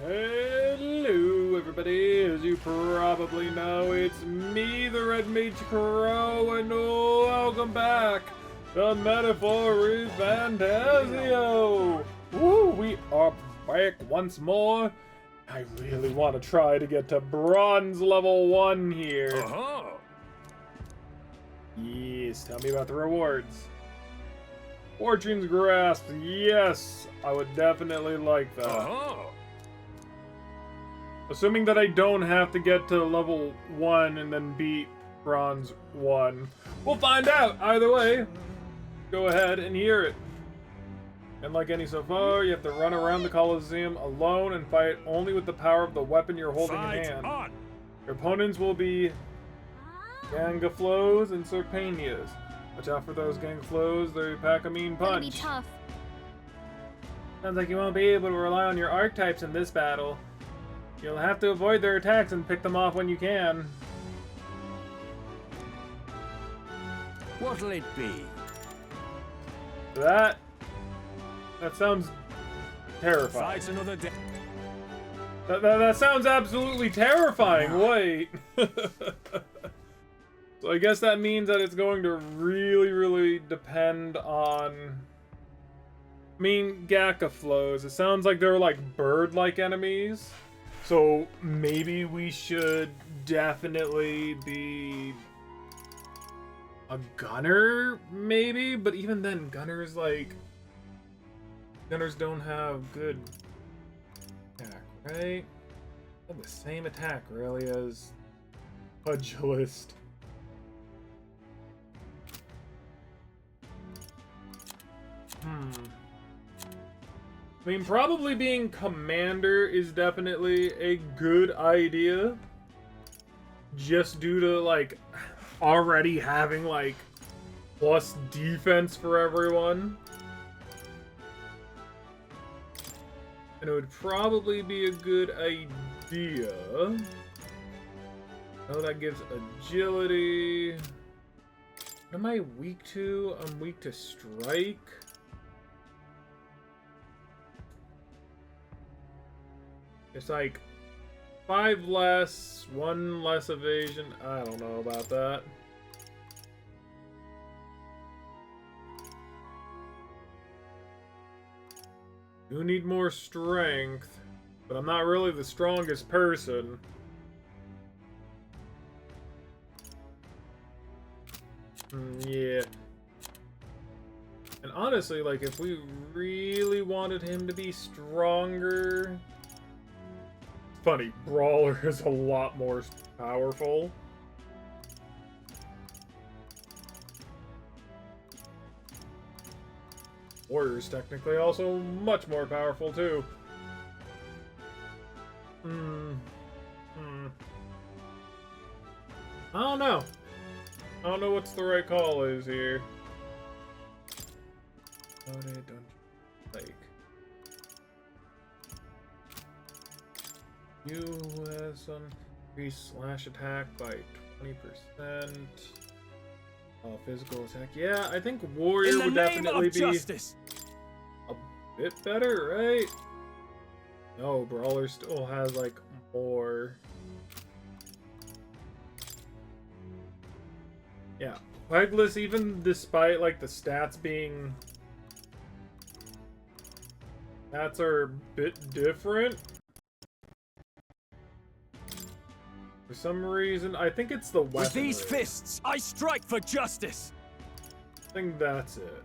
Hello everybody, as you probably know, it's me, TheRedMageKro, and welcome back to Metaphor ReFantazio! Woo, we are back once more. I really want to try to get to bronze level 1 here. Yes, tell me about the rewards. Fortune's Grasp, yes, I would definitely like that. Assuming that I don't have to get to level 1 and then beat bronze 1. We'll find out! Either way, go ahead and hear it. And like any so far, you have to run around the Colosseum alone and fight only with the power of the weapon you're holding in hand. Your opponents will be Gangaflows and Serpanias. Watch out for those Gangaflows, they pack a mean punch. It's gonna be tough. Sounds like you won't be able to rely on your archetypes in this battle. You'll have to avoid their attacks and pick them off when you can. What'll it be? That sounds terrifying. Fight another day. That sounds absolutely terrifying. Wait. So I guess that means that it's going to really depend on... I mean, Gakaflows. It sounds like they're like bird-like enemies. So maybe we should definitely be a gunner, maybe? But even then, gunners don't have good attack, right? They have the same attack, really, as Pugilist. I mean, probably being commander is definitely a good idea. Just due to, like, already having, like, plus defense for everyone. And it would probably be a good idea. Oh, that gives agility. What am I weak to? I'm weak to strike. It's like 5 less, 1 less evasion. I don't know about that. Do need more strength, but I'm not really the strongest person. Yeah. And honestly, like, if we really wanted him to be stronger... Funny, Brawler is a lot more powerful. Warrior's technically also much more powerful too. I don't know. I don't know what's the right call is here. Don't like. US increase slash attack by 20%. Physical attack. Yeah, I think warrior would definitely be justice. A bit better, right? No, brawler still has like more. Yeah, legless, even despite like the stats being are a bit different. For some reason, I think it's the weapon. With these fists, I strike for justice. I think that's it.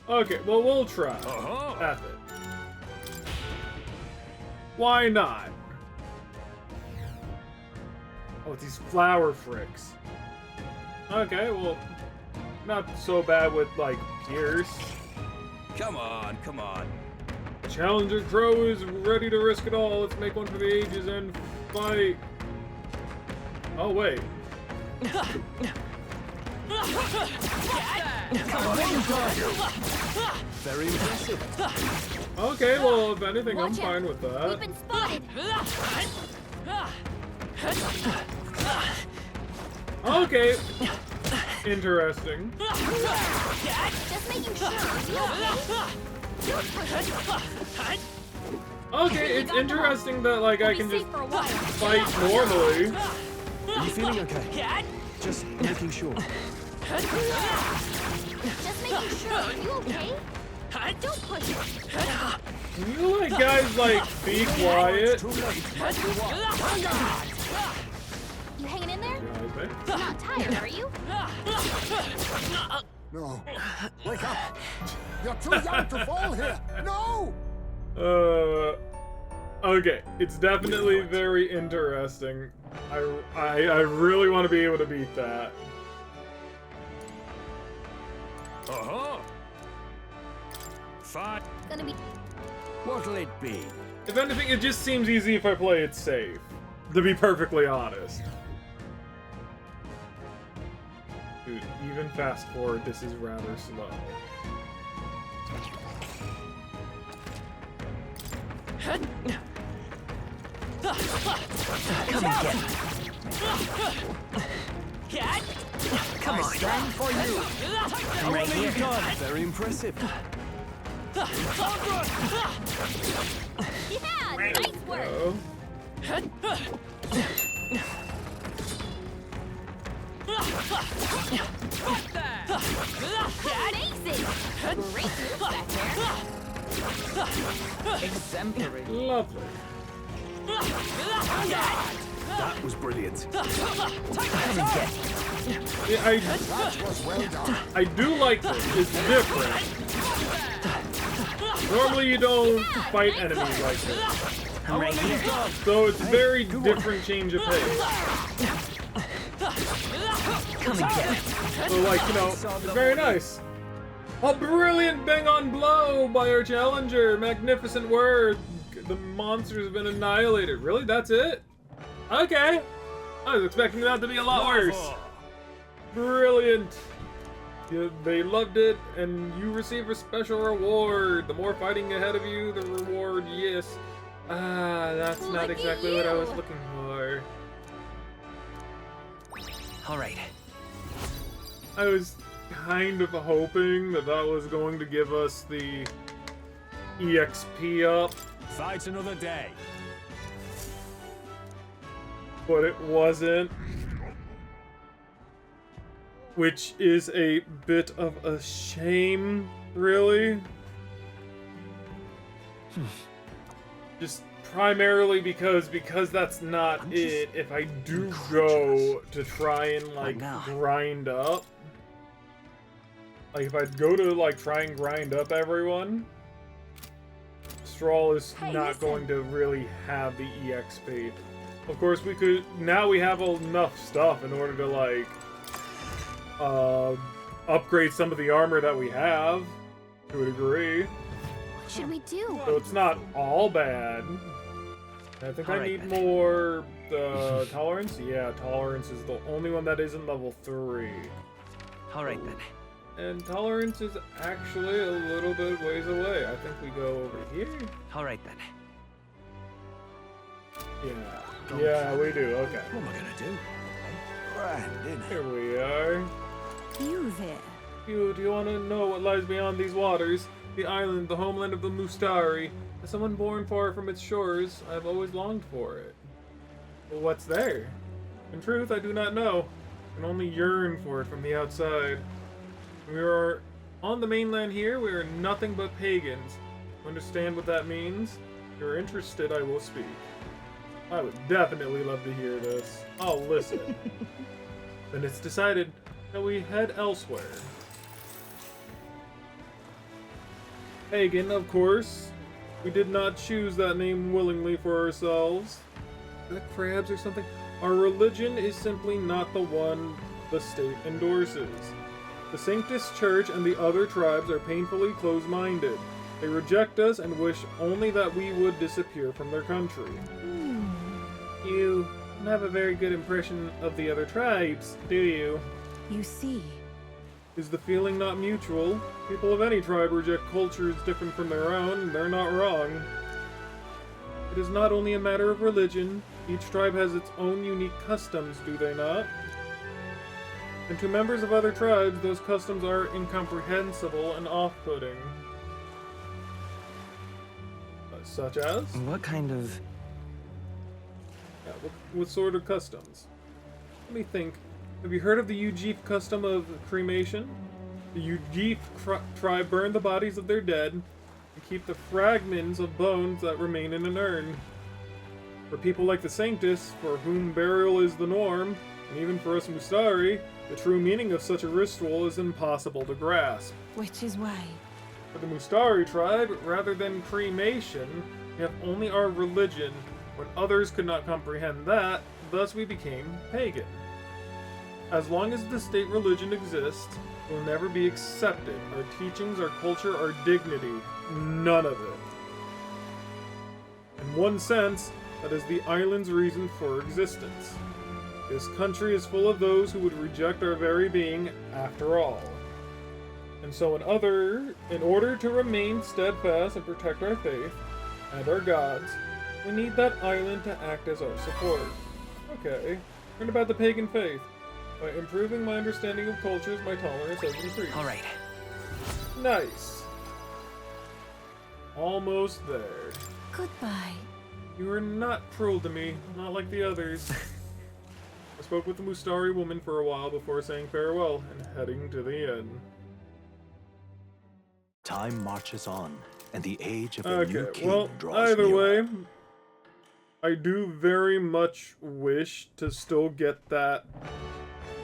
Okay, well, we'll try. That's it. Why not? Oh, these flower fricks. Okay, well, not so bad with, like, Pierce. Come on, come on. Challenger Crow is ready to risk it all. Let's make one for the ages and fight. Oh, wait. Very impressive. Okay, well, if anything, I'm fine with that. We've been spotted. Okay. Interesting. Just making sure. Okay, it's interesting that like I can just fight normally. Are you feeling okay? Just making sure. Just making sure. Are you okay? Don't push it. Can you like guys like be quiet? You hanging in there? Okay. You're not tired, are you? No. Wake up. You're too young to fall here. No! Okay, it's definitely very interesting. I really want to be able to beat that. Uh-huh. Fine. Gonna be. What'll it be? If anything, it just seems easy if I play it safe. To be perfectly honest. Dude, even fast forward, this is rather slow. Come and get it. Come on. Stand for you. I'm right here. Very impressive. Yeah, nice work. Oh. Amazing. Great move back there. Exemplary. Lovely. That was brilliant. Yeah, That was well done. I do like this. It's different. Normally you don't fight enemies like this. I'm right here. So it's very different change of pace. Come and get it. So like, you know, it's very nice. A brilliant bang on blow by our challenger. Magnificent word. The monsters have been annihilated. Really? That's it? Okay. I was expecting that to be a lot worse. Brilliant. Yeah, they loved it, and you receive a special reward. The more fighting ahead of you, the reward, yes. Ah, that's not Look at exactly what I was you. looking for. All right. I was kind of hoping that that was going to give us the EXP up, Fight another day. but it wasn't. Which is a bit of a shame, really. Just primarily because that's not it. If I do go to try and like now. grind up, like if I go to like try and grind up everyone, Strawl is Hey, not listen. going to really have the EXP. Of course, we could now we have enough stuff in order to like upgrade some of the armor that we have to a degree. What should we do? So it's not all bad. I think I Alright, need then. more tolerance. Yeah, tolerance is the only one that isn't level 3. All right then. And tolerance is actually a little bit ways away. I think we go over here. All right then. Yeah, we do. Okay. What am I gonna do? Brandon. Here we are. You there. Do you want to know what lies beyond these waters? The island, the homeland of the Mustari. As someone born far from its shores, I have always longed for it. Well, what's there? In truth, I do not know. I can only yearn for it from the outside. We are on the mainland here. We are nothing but pagans. Understand what that means? If you're interested, I will speak. I would definitely love to hear this. I'll listen. Then it's decided that we head elsewhere. Pagan, of course. We did not choose that name willingly for ourselves. Is that crabs or something? Our religion is simply not the one the state endorses. The Sanctus Church and the other tribes are painfully close-minded. They reject us and wish only that we would disappear from their country. You don't have a very good impression of the other tribes, do you? You see. Is the feeling not mutual? People of any tribe reject cultures different from their own, and they're not wrong. It is not only a matter of religion. Each tribe has its own unique customs, do they not? And to members of other tribes, those customs are incomprehensible and off-putting. Such as? What kind of... Yeah, what sort of customs? Let me think. Have you heard of the Ujif custom of cremation? The Ujif tribe burn the bodies of their dead and keep the fragments of bones that remain in an urn. For people like the Sanctus, for whom burial is the norm, and even for us Mustari, the true meaning of such a ritual is impossible to grasp. Which is why. For the Mustari tribe, rather than cremation, we have only our religion. When others could not comprehend that, thus we became pagan. As long as the state religion exists, it will never be accepted. Our teachings, our culture, our dignity, none of it. In one sense, that is the island's reason for existence. This country is full of those who would reject our very being after all. And so in order to remain steadfast and protect our faith and our gods, we need that island to act as our support. Okay, learn about the pagan faith. By improving my understanding of cultures, my tolerance has increased. All right. Nice. Almost there. Goodbye. You are not cruel to me, not like the others. I spoke with the Mustari woman for a while before saying farewell and heading to the inn. Time marches on, and the age of a new Okay, king well, draws either nearer. way, I do very much wish to still get that,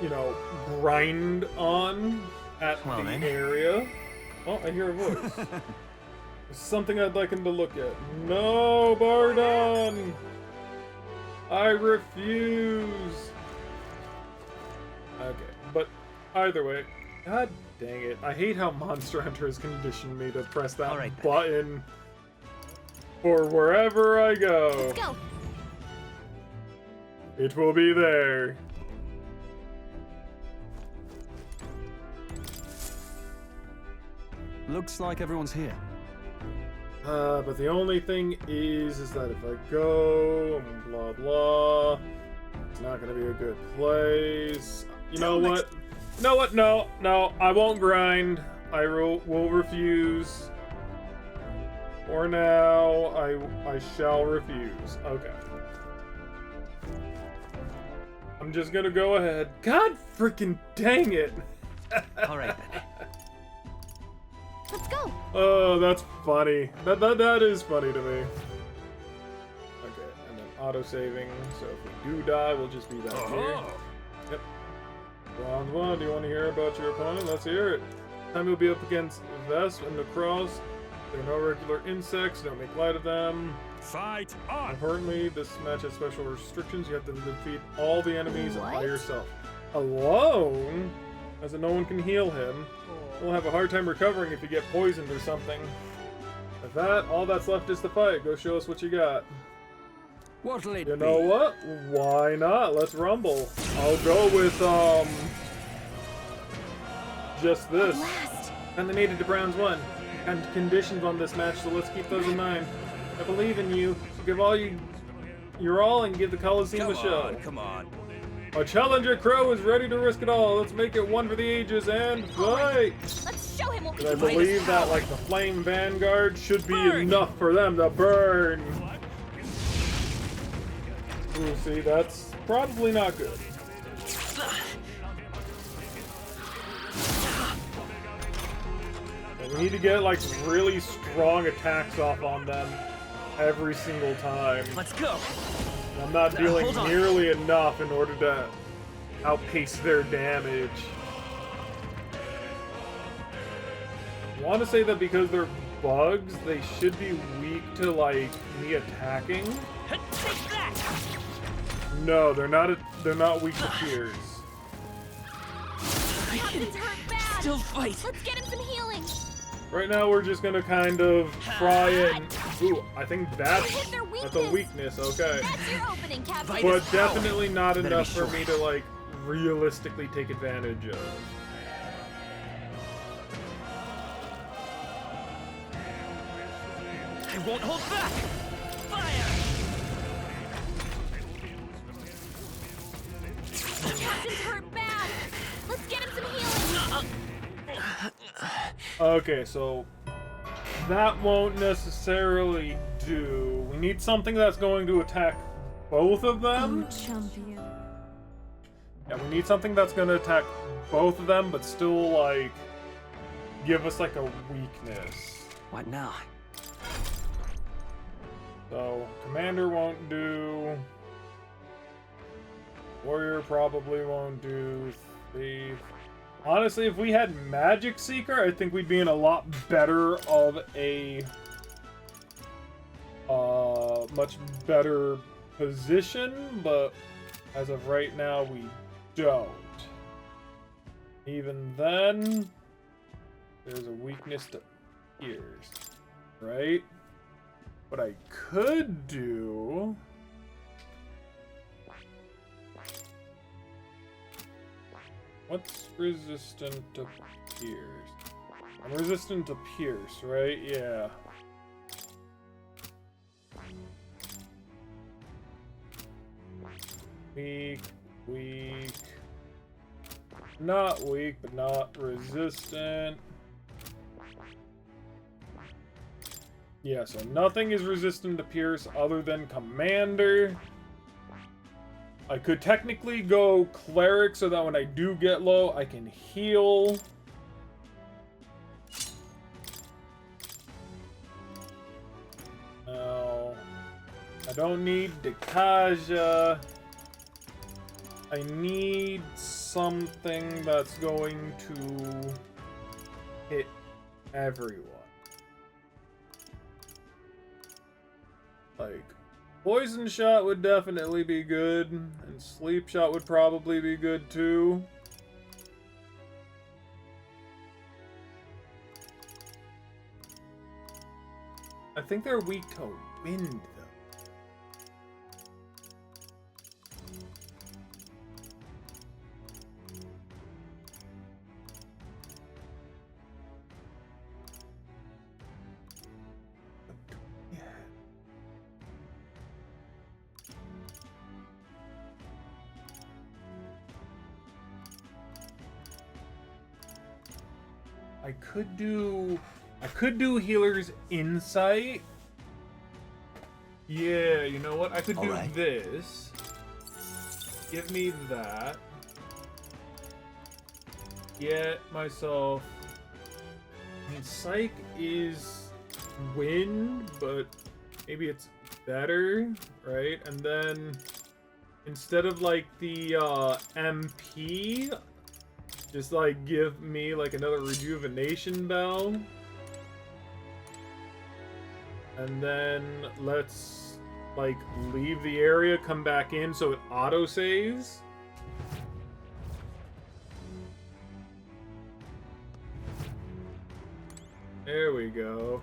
you know, grind on at Well, the then. area. Oh, I hear a voice. There's something I'd like him to look at. No, Bardon! I refuse! Okay, but either way, god dang it. I hate how Monster Hunter has conditioned me to press that All right, then. button for wherever I go. Let's go. It will be there. Looks like everyone's here. But the only thing is that if I go, and blah blah, it's not gonna be a good place. You know what? You know what? No, I won't grind. I will refuse. For now, I shall refuse. Okay. I'm just gonna go ahead. God freaking dang it! All right then. Let's go. Oh, that's funny. That is funny to me. Okay, and then auto-saving. So if we do die, we'll just be back here. Yep. Round one. Do you want to hear about your opponent? Let's hear it. Time you'll be up against Vesp and the Cross. There are no regular insects. Don't make light of them. Fight on! Importantly, this match has special restrictions. You have to defeat all the enemies by What? yourself. Alone? As in no one can heal him. We'll have a hard time recovering if you get poisoned or something. With that, all that's left is to fight. Go show us what you got. What'll it You be? know what? Why not? Let's rumble. I'll go with, just this. Last. And they made it to Browns 1. And conditions on this match, so let's keep those in mind. I believe in you. Give all your all and give the Coliseum a show. Come on. Our challenger Crow is ready to risk it all. Let's make it one for the ages and fight! Let's show him what we And I can do. believe that, like, the Flame Vanguard should be enough for them to burn. Ooh, see, that's probably not good. And we need to get, like, really strong attacks off on them every single time. Let's go. I'm not dealing hold on. nearly enough in order to outpace their damage. I want to say that because they're bugs, they should be weak to, like, me attacking. Take that. No, they're not. They're not weak to tears. Captain's hurt bad. Still fight. Let's get him some healing. Right now, we're just gonna kind of try and. Ooh, I think that's Hit their a weakness. Okay, That's your opening, Captain. but definitely not Better be enough for sure. me to, like, realistically take advantage of. I won't hold back. Fire. Captain's hurt bad. Let's Okay, so that won't necessarily do. We need something that's going to attack both of them. Oh, champion. Yeah, we need something that's going to attack both of them, but still, like, give us, like, a weakness. What now? So, Commander won't do. Warrior probably won't do. Thief. Honestly, if we had Magic Seeker, I think we'd be in a lot better of a much better position, but as of right now, we don't. Even then, there's a weakness to ears, right? What I could do... What's resistant to pierce? I'm resistant to pierce, right? Yeah. Weak, weak. Not weak, but not resistant. Yeah, so nothing is resistant to pierce other than Commander. I could technically go Cleric so that when I do get low, I can heal. No. I don't need Dekaja. I need something that's going to hit everyone. Like, Poison Shot would definitely be good, and Sleep Shot would probably be good too. I think they're weak to wind, though. I could do Healer's Insight. Yeah, you know what? I could do this. Give me that. Get myself... I mean, Psych is wind, but maybe it's better, right? And then instead of like the MP, just like give me like another rejuvenation bell. And then let's like leave the area, come back in so it auto saves. There we go.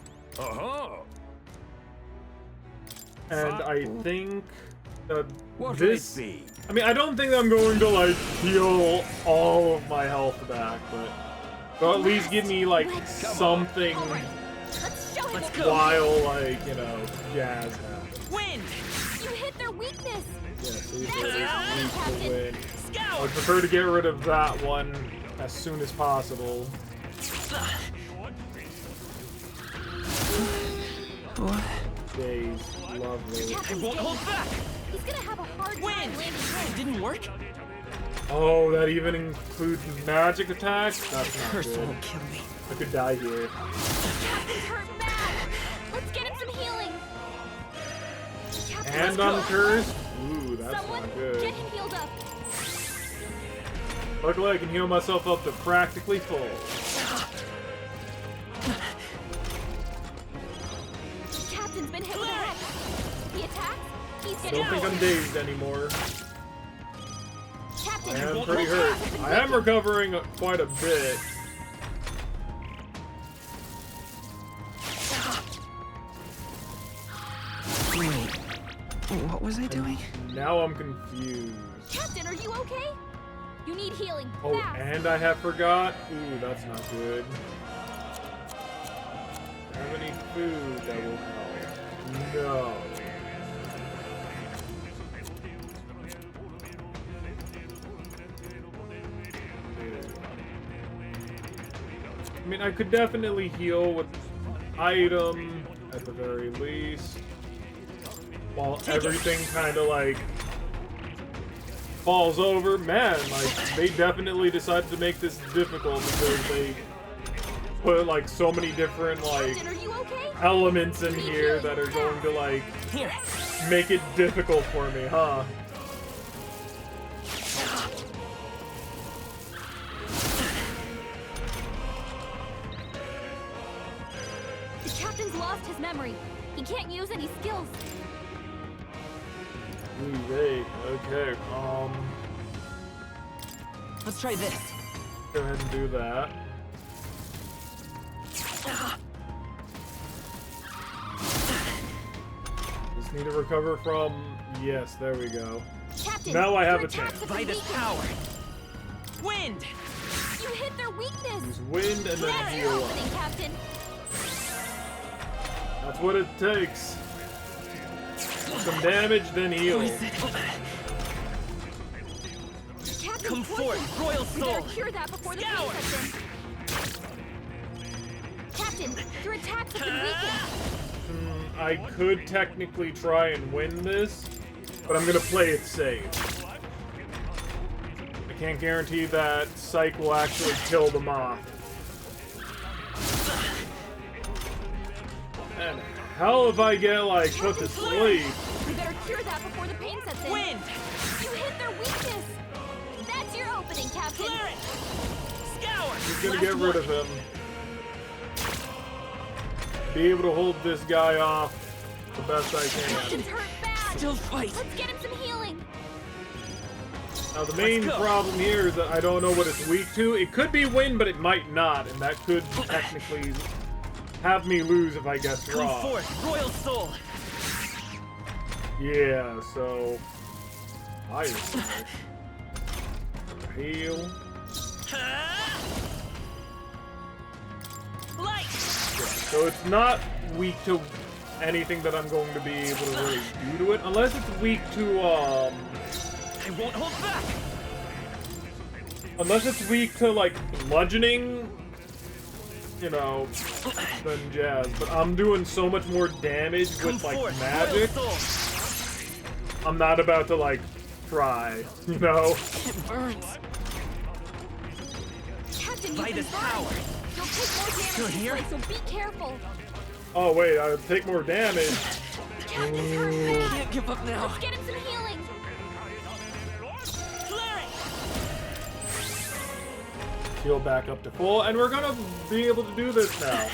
And I think that this... I mean, I don't think I'm going to, like, heal all of my health back, but... Or at least give me, like, something Let's while, like, you know, jazz happens. Wind! You hit their weakness. Yeah, so That's it's your weak to win. I would Scout! prefer to get rid of that one as soon as possible. What? Days, lovely. I won't hold back! He's gonna have a hard time Wind! landing. It didn't work? Oh, that even includes magic attacks? That's not Cursed good. won't kill me. I could die here. Captain's hurt bad. Let's get him some healing. Captain, And let's go. uncursed? Ooh, that's Someone not good. get him healed up. Luckily, I can heal myself up to practically full. Captain's been hit with a wreck. He attacks. He's I getting don't think I'm dazed anymore. Captain, I am your pretty hurt. attacks have been I am weakened. recovering quite a bit. Wait, what was I doing? Now I'm confused. Captain, are you okay? You need healing. Oh, Fast. and I have forgot. Ooh, that's not good. Do I have any food that will help? No. I mean, I could definitely heal with item at the very least, while everything kind of like falls over. Man, like they definitely decided to make this difficult because they put like so many different like Captain, are you okay? elements in here that are going to like make it difficult for me, huh? The captain's lost his memory. He can't use any skills. Wait, okay, Let's try this. go ahead and do that. Just need to recover from, yes, there we go. Captain, Now I have your a chance. attacks have been Vitus weakened. power. Wind. You hit their weakness. Use wind and then That's your heal up. opening, Captain. That's what it takes. Some damage, then heal. Poison. Captain's Come poisoned. forth, royal We better soul. cure that before the Scour. pain sets in. Captain, your attacks have been weakened. I could technically try and win this, but I'm gonna play it safe. I can't guarantee that Psych will actually kill them off. And hell if I get like put to sleep. We better cure that before the pain sets in. Wind. You hit their weakness. That's your opening, Captain. Flare it. Scour. Just gonna Last get rid of one. him. Be able to hold this guy off the best I can. Captain's hurt bad. Still fight. Let's get him some healing. Now the main Let's go. problem here is that I don't know what it's weak to. It could be wind, but it might not, and that could technically have me lose if I guess Come wrong. forth, royal soul. Yeah, so I heal. Light. So it's not weak to anything that I'm going to be able to really do to it, unless it's weak to I won't hold back. unless it's weak to like bludgeoning, you know, then jazz. But I'm doing so much more damage Come with like forth, magic. royal soul. I'm not about to like try, you know. It burns. Captain, By you've this been power. burned. You'll take more damage Still this here? way, so be careful. Oh wait, I'll take more damage. Captain's hurt bad. Can't give up now. Let's get him some healing. Flare it. Heal back up to full, and we're gonna be able to do this now.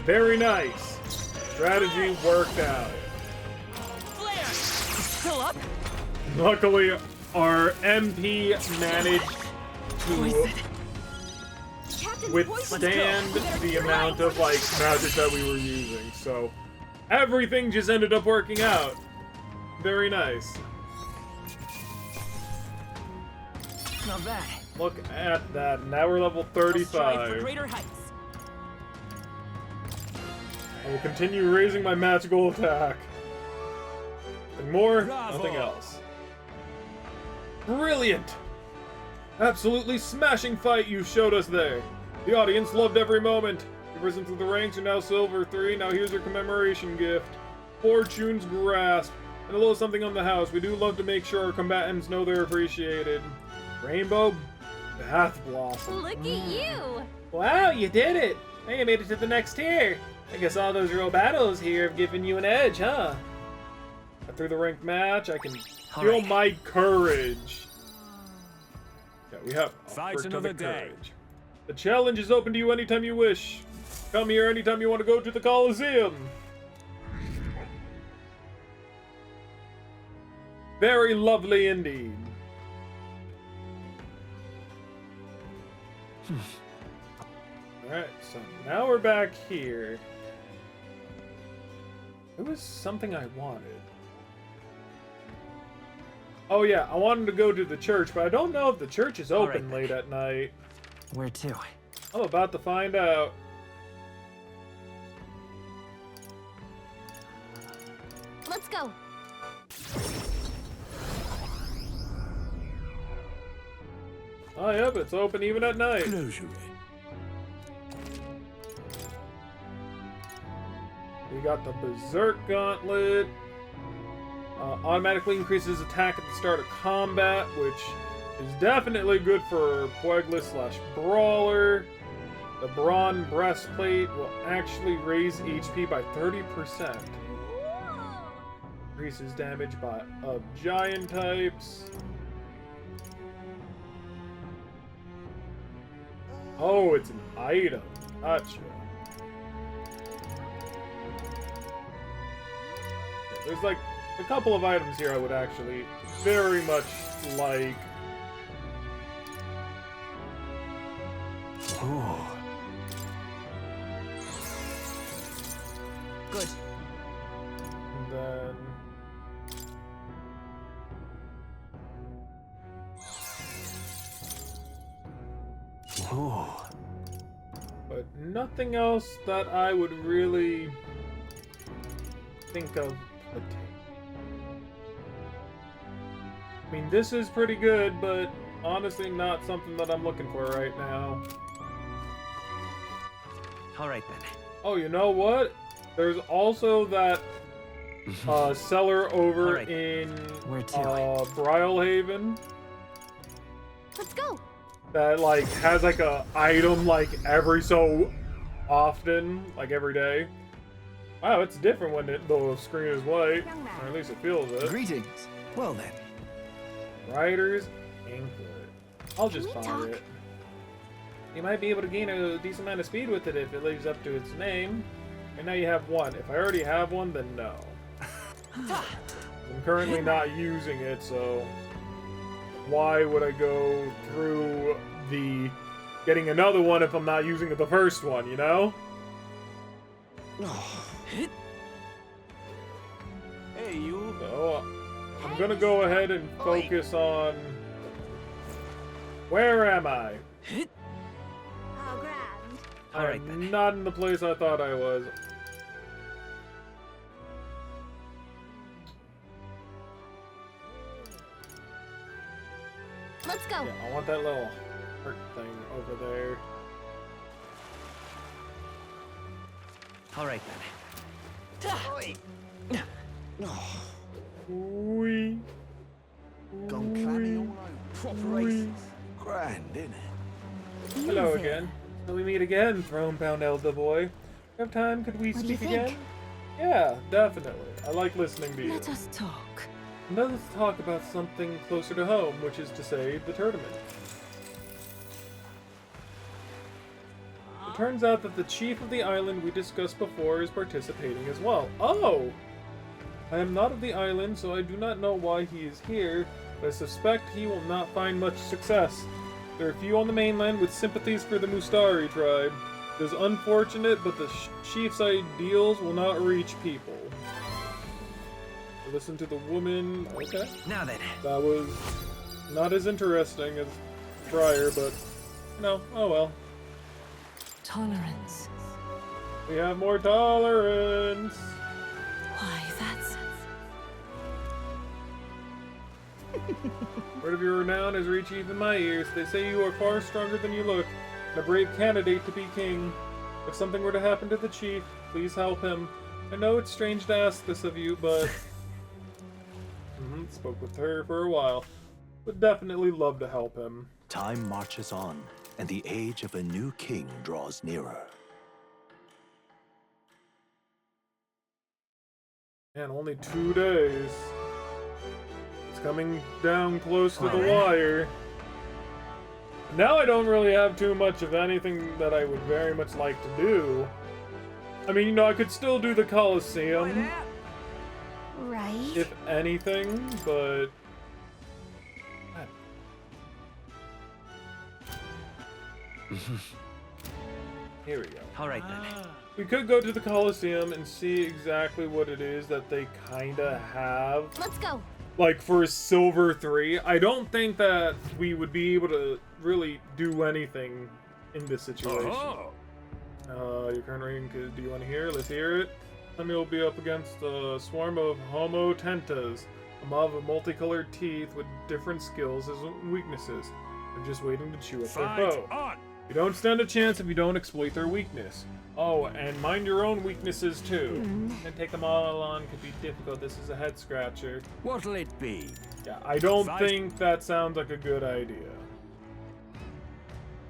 Very nice. Strategy worked out. Flare. It's still up. Luckily, our MP managed to Poison. Captain's withstand poisoned. We better the cure amount that. of like magic that we were using. So everything just ended up working out. Very nice. Not bad. Look at that. Now we're level Let's strive for 35. greater heights. I will continue raising my magical attack. And more, Bravo. nothing else. Brilliant! Absolutely smashing fight you showed us there. The audience loved every moment. You've risen through the ranks, you're now Silver 3. Now here's your commemoration gift. Fortune's Grasp. And a little something on the house. We do love to make sure our combatants know they're appreciated. Rainbow Bath Blossom. Look at you. Wow, you did it! Hey, you made it to the next tier. I guess all those real battles here have given you an edge, huh? Through the ranked match, I can feel Alright. my courage. Yeah, we have a Fight frick ton another of day. courage. The challenge is open to you anytime you wish. Come here anytime you want to go to the Coliseum. Very lovely indeed. Alright, so now we're back here. There was something I wanted. Oh yeah, I wanted to go to the church, but I don't know if the church is All open right. late at night. Where to? I'm about to find out. Let's go. Oh yep, it's open even at night. Closure. We got the Berserk Gauntlet. Automatically increases attack at the start of combat, which is definitely good for Puegla/Brawler. The Brawn Breastplate will actually raise HP by 30%. Increases damage of giant types. Oh, it's an item. Gotcha. There's like a couple of items here I would actually very much like. Ooh. Good. And then Ooh. but nothing else that I would really think of. I mean, this is pretty good, but honestly not something that I'm looking for right now. All right then. Oh, you know what? There's also that seller over Alright. in Where to? Brylehaven Let's go. that like has like a item like every so often, like every day. Wow, it's different when the screen is white, or at least it feels it. Greetings. Well then. Rider's Anklet. I'll just Can we buy talk? it. You might be able to gain a decent amount of speed with it if it lives up to its name. And now you have one. If I already have one, then no. I'm currently not using it, so why would I go through the getting another one if I'm not using the first one, you know? Hey, you. So I'm gonna go ahead and focus on where am I? Oh, grand. Alright I'm then. not in the place I thought I was. Let's go. Yeah, I want that little heart thing over there. All right then. Wee. Gone clammy all over. Proper races. Grand, innit? Hello Easy. again. Shall we meet again, throne-bound elder boy? Have time? Could we What do you speak think? again? Yeah, definitely. I like listening to you. Let us talk. Let us talk about something closer to home, which is to say, the tournament. It turns out that the chief of the island we discussed before is participating as well. Oh! I am not of the island, so I do not know why he is here, but I suspect he will not find much success. There are few on the mainland with sympathies for the Mustari tribe. It is unfortunate, but the chief's ideals will not reach people. Listen to the woman. Okay. Now then. That was not as interesting as prior, but no, oh well. Tolerance. We have more tolerance. Why, that's... Word of your renown has reached even my ears. They say you are far stronger than you look, and a brave candidate to be king. If something were to happen to the chief, please help him. I know it's strange to ask this of you, but... Spoke with her for a while. Would definitely love to help him. Time marches on, and the age of a new king draws nearer. Man, only 2 days. It's coming down close to the wire. Now I don't really have too much of anything that I would very much like to do. I mean, you know, I could still do the Colosseum, Right? if anything, but... Here we go. All right then. We could go to the Colosseum and see exactly what it is that they kinda have. Let's go. Like for Silver 3, I don't think that we would be able to really do anything in this situation. Your current rank, do you want to hear? Let's hear it. Enemy will be up against a swarm of Homo Tentas, a mob of multicolored teeth with different skills and weaknesses. They're just waiting to chew up their foe. You don't stand a chance if you don't exploit their weakness. Oh, and mind your own weaknesses too. And take them all on could be difficult. This is a head scratcher. What'll it be? Yeah, I don't Fight. think that sounds like a good idea.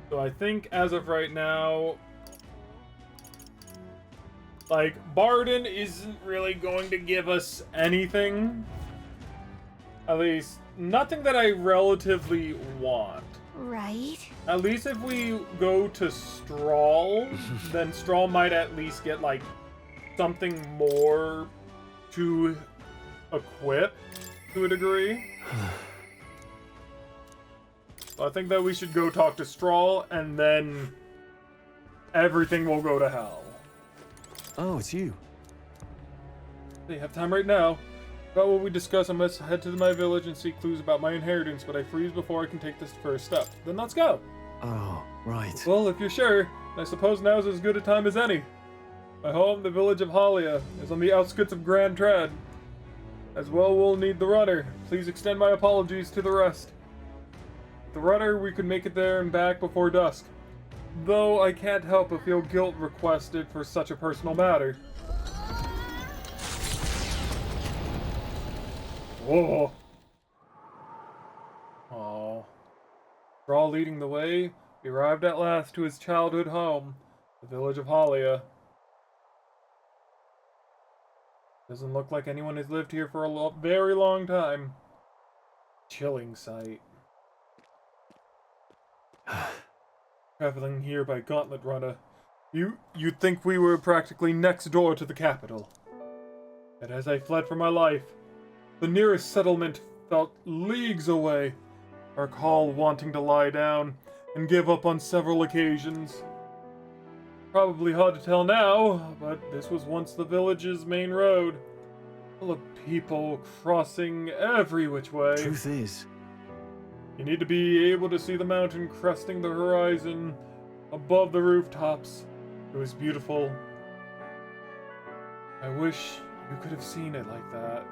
So I think as of right now, like, Barden isn't really going to give us anything. At least, nothing that I relatively want. Right? At least if we go to Strahl, then Strahl might at least get, like, something more to equip to a degree. So I think that we should go talk to Strahl, and then everything will go to hell. Oh, it's you. They have time right now. About what we discuss, I must head to my village and seek clues about my inheritance, but I freeze before I can take this first step. Then let's go! Oh, right. Well, if you're sure, I suppose now's as good a time as any. My home, the village of Halia, is on the outskirts of Grand Tread. As well, we'll need the rudder. Please extend my apologies to the rest. With the rudder, we could make it there and back before dusk. Though I can't help but feel guilt requested for such a personal matter. Whoa. Aww. Strahl leading the way, he arrived at last to his childhood home, the village of Halia. Doesn't look like anyone has lived here for a very long time. Chilling sight. Traveling here by gauntlet runner. You'd think we were practically next door to the capital. But as I fled for my life, the nearest settlement felt leagues away. Our call wanting to lie down and give up on several occasions. Probably hard to tell now, but this was once the village's main road. Full of people crossing every which way. Truth is, You need to be able to see the mountain cresting the horizon above the rooftops. It was beautiful. I wish you could have seen it like that.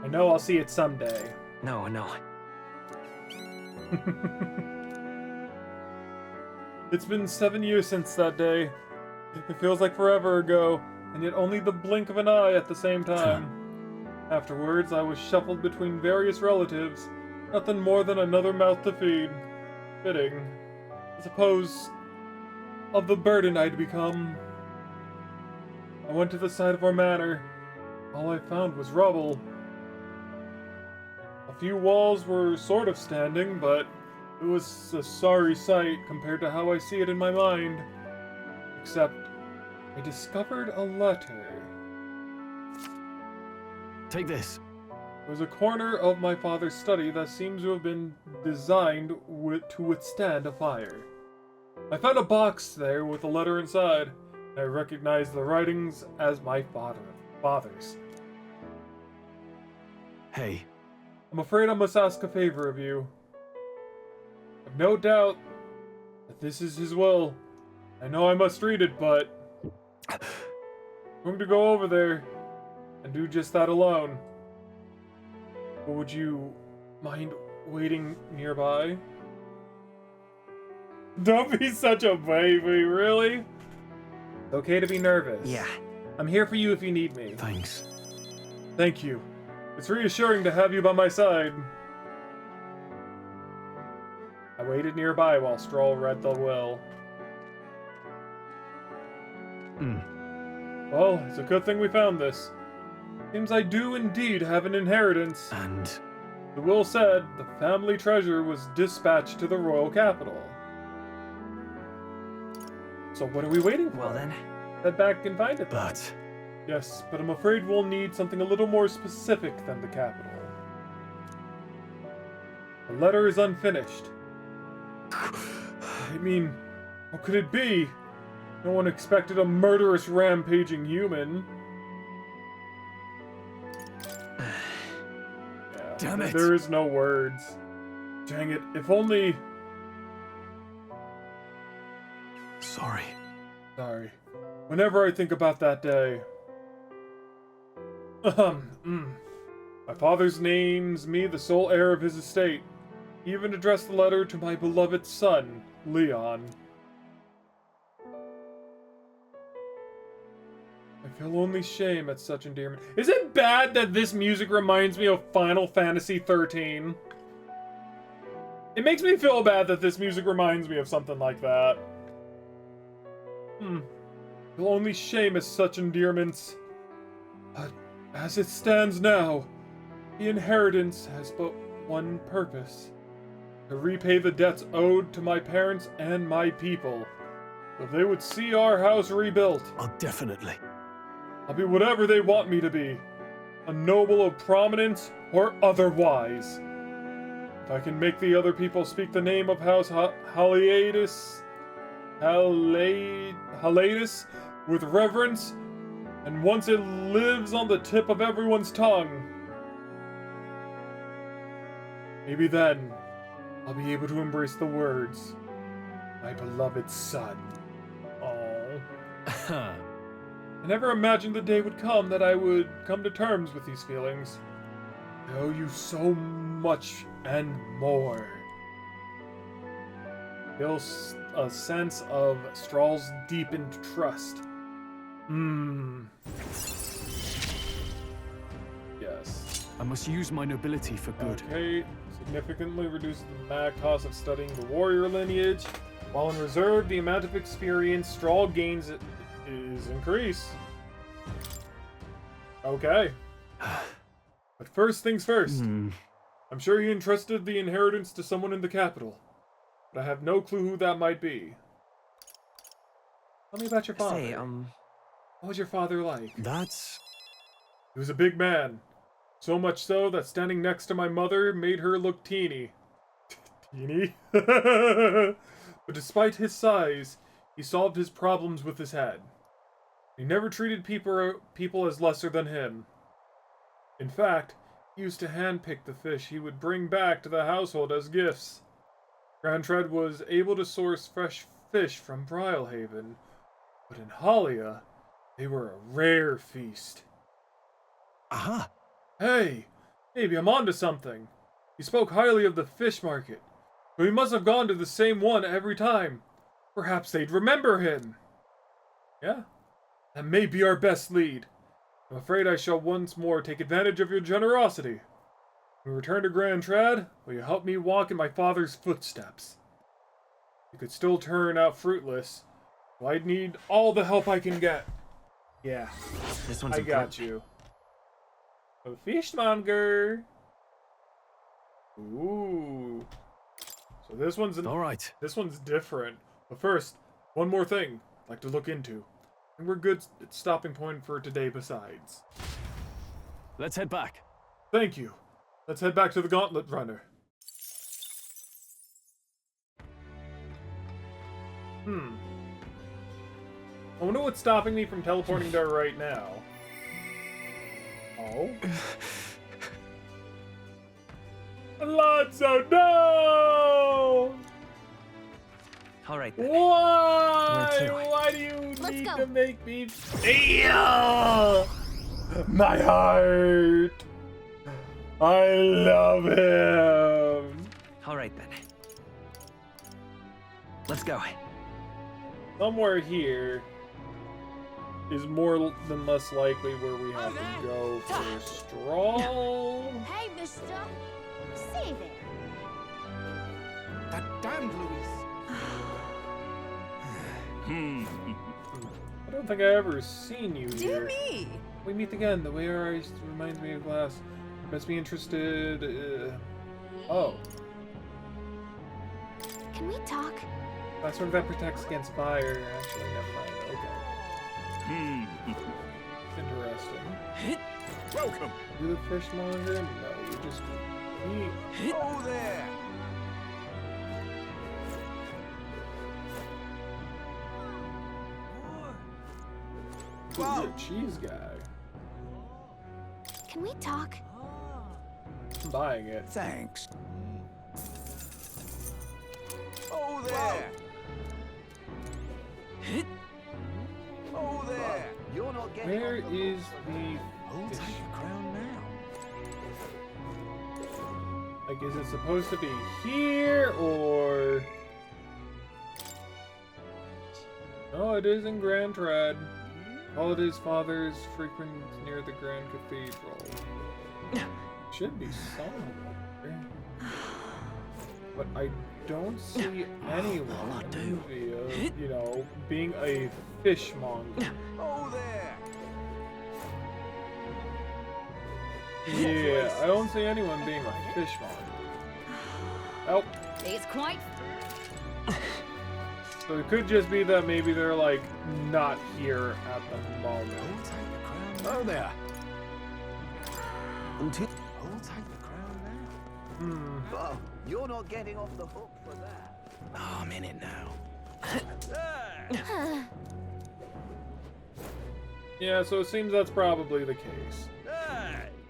I know I'll see it someday. No. It's been 7 years since that day. It feels like forever ago, and yet only the blink of an eye at the same time. Afterwards, I was shuffled between various relatives. Nothing more than another mouth to feed. Fitting, I suppose, of the burden I'd become. I went to the side of our manor. All I found was rubble. A few walls were sort of standing, but it was a sorry sight compared to how I see it in my mind. Except, I discovered a letter. take this. It was a corner of my father's study that seems to have been designed to withstand a fire. I found a box there with a letter inside, and I recognized the writings as my father's. Hey, I'm afraid I must ask a favor of you. I've no doubt that this is his will. I know I must read it, but I'm going to go over there and do just that alone. But would you mind waiting nearby? Don't be such a baby, really? It's okay to be nervous. Yeah. I'm here for you if you need me. thanks. Thank you. It's reassuring to have you by my side. I waited nearby while Strahl read the will. Well, it's a good thing we found this. Seems I do indeed have an inheritance. And The will said the family treasure was dispatched to the royal capital. So what are we waiting for? Well then. Head back and find it then. but Yes, but I'm afraid we'll need something a little more specific than the capital. The letter is unfinished. I mean, what could it be? No one expected a murderous, rampaging human. Yeah, Damn it. There is no words. Dang it, if only... sorry. Sorry. Whenever I think about that day... My father's names me the sole heir of his estate. He even addressed the letter to my beloved son, Leon. I feel only shame at such endearment. Is it bad that this music reminds me of Final Fantasy 13? It makes me feel bad that this music reminds me of something like that. I feel only shame at such endearments. But as it stands now, the inheritance has but one purpose. To repay the debts owed to my parents and my people. If they would see our house rebuilt. Oh, definitely. I'll be whatever they want me to be. A noble of prominence or otherwise. If I can make the other people speak the name of House Haliatus with reverence, and once it lives on the tip of everyone's tongue, maybe then I'll be able to embrace the words, my beloved son. Aww. I never imagined the day would come that I would come to terms with these feelings. I owe you so much and more. Feel a sense of Strahl's deepened trust. Yes. I must use my nobility for good. Okay. Significantly reduces the mad cost of studying the warrior lineage. While in reserve, the amount of experience Strahl gains is increased. Okay. But first things first. I'm sure he entrusted the inheritance to someone in the capital. But I have no clue who that might be. Tell me about your father. Say, What was your father like? That's... He was a big man. So much so that standing next to my mother made her look teeny. Teeny? But despite his size, he solved his problems with his head. He never treated people as lesser than him. In fact, he used to handpick the fish he would bring back to the household as gifts. Grantred was able to source fresh fish from Brylehaven, but in Halia, they were a rare feast. Aha! Hey, maybe I'm onto something. He spoke highly of the fish market, but we must have gone to the same one every time. Perhaps they'd remember him. Yeah, that may be our best lead. I'm afraid I shall once more take advantage of your generosity. When we return to Grand Trad, will you help me walk in my father's footsteps? It could still turn out fruitless, so I'd need all the help I can get. Yeah, this one's I got you. A fishmonger. Ooh. So this one's All right. This one's different. But first, one more thing I'd like to look into. And we're good stopping point for today besides. Let's head back. Thank you. Let's head back to the Gauntlet Runner. I wonder what's stopping me from teleporting there right now. Oh. Alonso, no! All right then. Why? Where to? Why do you Let's need go. to make me feel my heart? I love him. All right then. Let's go. Somewhere here is more than less likely where we have to go for Strahl. Hey, mister. Say there. That damned Louise. I don't think I ever seen you Dear here. me! We meet again. The way our eyes reminds me of glass. Must be interested. Oh, Can we talk? password that protects against fire. Actually, never mind. Okay. Interesting. Welcome! You the fishmonger? No, you just. Oh there! Ooh, you're a cheese guy. Can we talk? I'm buying it. Thanks. Oh there! Oh there! You're not getting Where is the Who'll fish? take the crown now? Like, is it supposed to be here, or... No, it is in Grand Tread. Holidays fathers frequent near the Grand Cathedral. Should be somewhere. But I don't see anyone in the video, you know, being a fishmonger. Oh, there! Yeah, I don't see anyone being a fishmonger. Oh. It's quite. So it could just be that maybe they're, like, not here at the moment. Oh, there! Until... Hold tight the crown now. Oh, you're not getting off the hook for that. Oh, I'm in it now. Yeah, so it seems that's probably the case.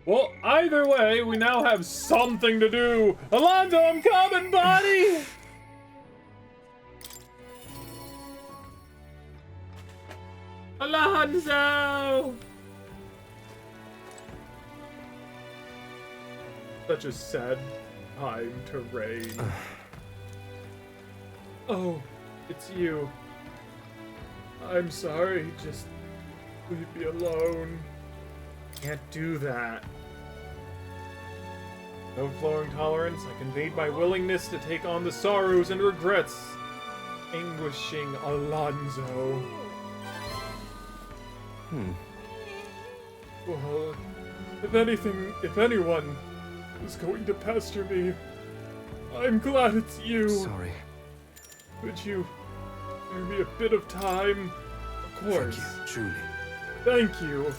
Well, either way, we now have something to do. Alonzo, I'm coming, buddy! Alonzo! Such a sad time to reign. Oh, it's you. I'm sorry, just leave me alone. Can't do that. No flowing tolerance, I conveyed my willingness to take on the sorrows and regrets. Anguishing Alonzo. Well, if anyone is going to pester me, I'm glad it's you. Sorry. Could you spare me a bit of time? Of course. Thank you, truly. Thank you.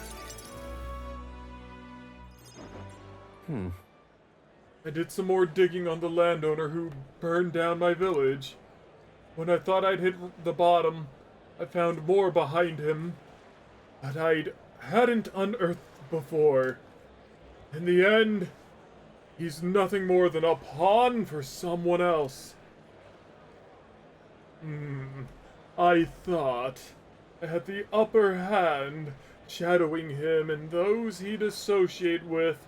I did some more digging on the landowner who burned down my village. When I thought I'd hit the bottom, I found more behind him that I hadn't unearthed before. In the end, he's nothing more than a pawn for someone else. I thought I had the upper hand, shadowing him and those he'd associate with.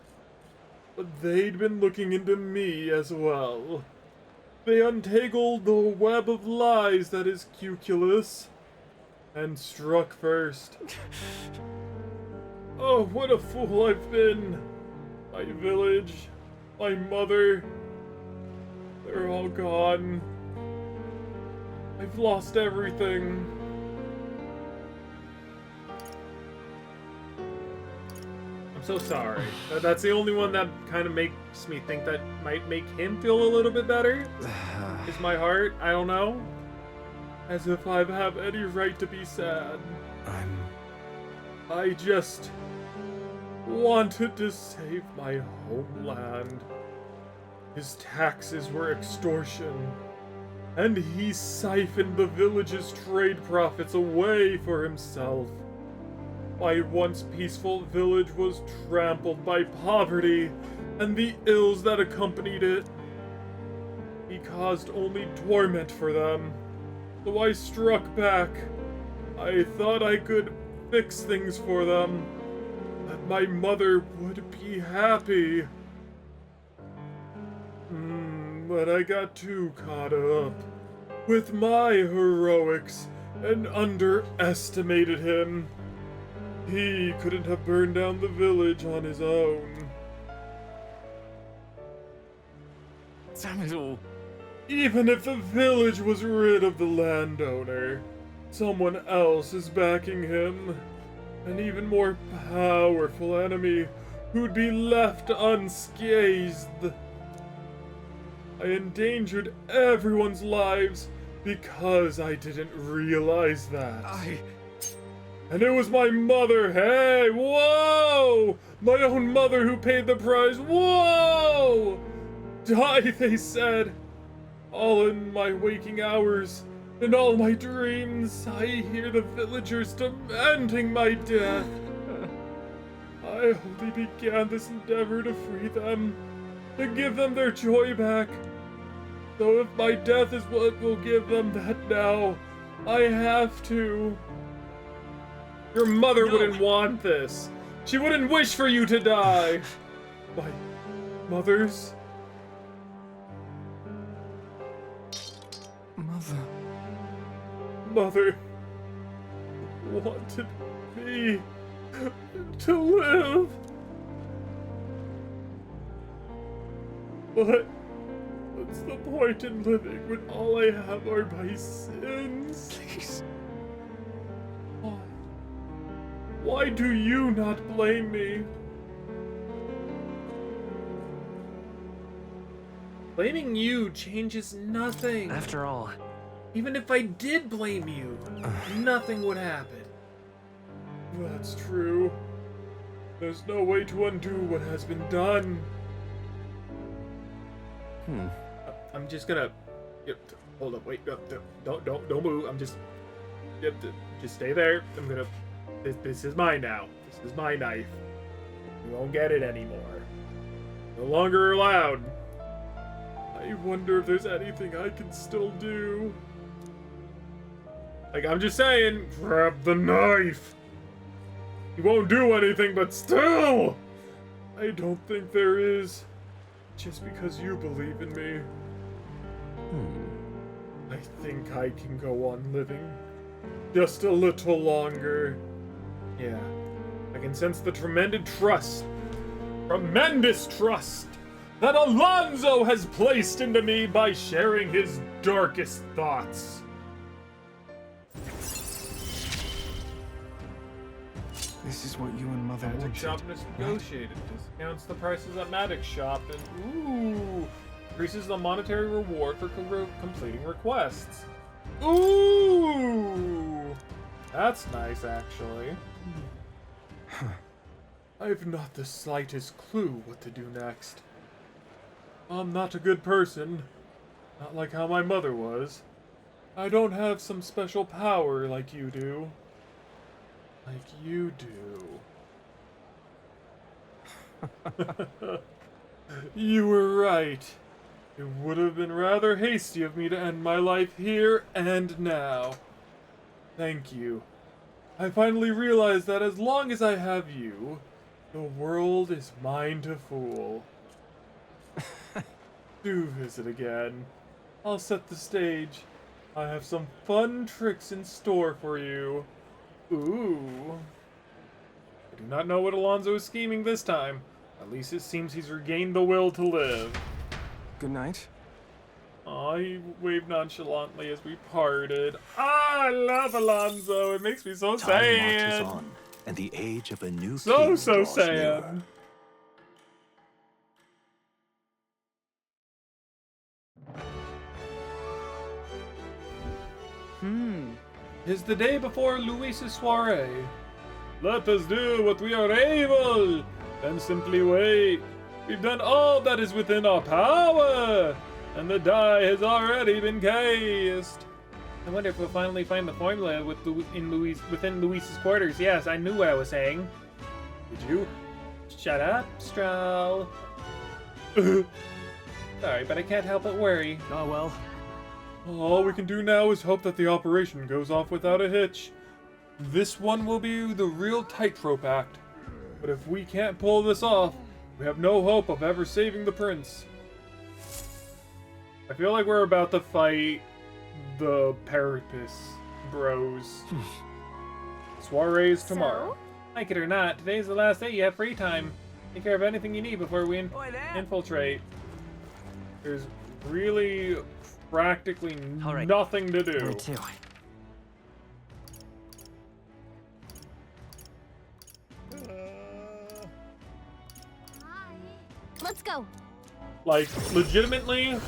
But they'd been looking into me as well. They untangled the web of lies that is Cuculus, and struck first. Oh, what a fool I've been! My village, my mother, they're all gone. I've lost everything. I'm so sorry. That's the only one that kind of makes me think that might make him feel a little bit better. Is my heart? I don't know. As if I have any right to be sad. I just wanted to save my homeland. His taxes were extortion, and he siphoned the village's trade profits away for himself. My once peaceful village was trampled by poverty and the ills that accompanied it. He caused only torment for them, so I struck back. I thought I could fix things for them, that my mother would be happy. But I got too caught up with my heroics and underestimated him. He couldn't have burned down the village on his own. Damn it all. Even if the village was rid of the landowner, someone else is backing him. An even more powerful enemy who'd be left unscathed. I endangered everyone's lives because I didn't realize that. And it was my mother, hey, whoa! My own mother who paid the price, whoa! Die, they said. All in my waking hours, in all my dreams, I hear the villagers demanding my death. I only began this endeavor to free them, to give them their joy back. So if my death is what will give them that now, I have to. Your mother wouldn't want this. She wouldn't wish for you to die. My mother's Mother wanted me to live. But what's the point in living when all I have are my sins? Please. Why? Why do you not blame me? Blaming you changes nothing. After all, Even if I did blame you, nothing would happen. That's true. There's no way to undo what has been done. I'm just gonna. Yep, hold up, wait, don't move. I'm just. Yep, just stay there. I'm gonna. This is mine now. This is my knife. You won't get it anymore. No longer allowed. I wonder if there's anything I can still do. Like, I'm just saying, grab the knife. You won't do anything, but still, I don't think there is. Just because you believe in me. I think I can go on living. Just a little longer. Yeah. I can sense the tremendous trust that Alonso has placed into me by sharing his darkest thoughts. This is what you and Mother Magic wanted. Shop is negotiated. Discounts the prices at Magic Shop and increases the monetary reward for completing requests. Ooh, that's nice actually. I have not the slightest clue what to do next. I'm not a good person, not like how my mother was. I don't have some special power like you do. Like you do. You were right. It would have been rather hasty of me to end my life here and now. Thank you. I finally realized that as long as I have you, the world is mine to fool. Do visit again. I'll set the stage. I have some fun tricks in store for you. Ooh. I do not know what Alonso is scheming this time. At least it seems he's regained the will to live. Good night. Aw, he waved nonchalantly as we parted. Ah, I love Alonso. It makes me so Time marches sad. on, and the age of a new So king sad. draws nearer. Is the day before Luis's soiree. Let us do what we are able, and simply wait. We've done all that is within our power, and the die has already been cast. I wonder if we'll finally find the formula within Luis's quarters. Yes, I knew what I was saying. Did you? Shut up, Stroll. Sorry, but I can't help but worry. oh well. All we can do now is hope that the operation goes off without a hitch. This one will be the real tightrope act. But if we can't pull this off, we have no hope of ever saving the prince. I feel like we're about to fight the Parapus bros. Soiree's tomorrow. Like it or not, today's the last day you have free time. Take care of anything you need before we infiltrate. There's really practically All right. nothing to do. Where to? Let's go. Like, legitimately,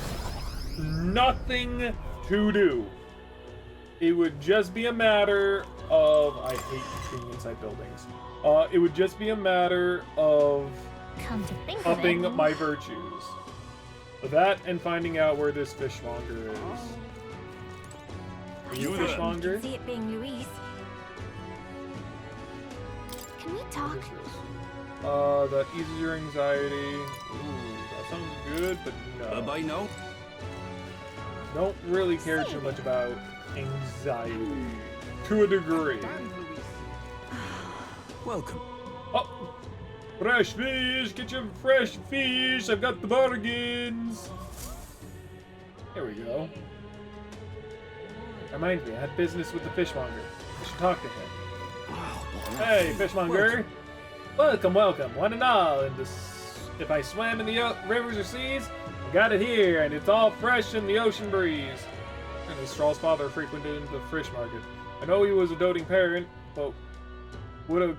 nothing to do. It would just be a matter of... I hate being inside buildings. It would just be a matter of Come to think of upping it. my virtues. That and finding out where this fishmonger is. Are you a You fishmonger? can see it being Luis. Can we talk? That eases your anxiety. Ooh, that sounds good, but no. Bye now. Don't really care too much about anxiety. To a degree. Welcome. Oh! Fresh fish! Get your fresh fish! I've got the bargains! There we go. Reminds me, I had business with the fishmonger. I should talk to him. Wow, boy. Hey, fishmonger! Welcome, welcome, one and all. And if I swam in the rivers or seas, I got it here, and it's all fresh in the ocean breeze. And Straw's father frequented the fish market. I know he was a doting parent, but would a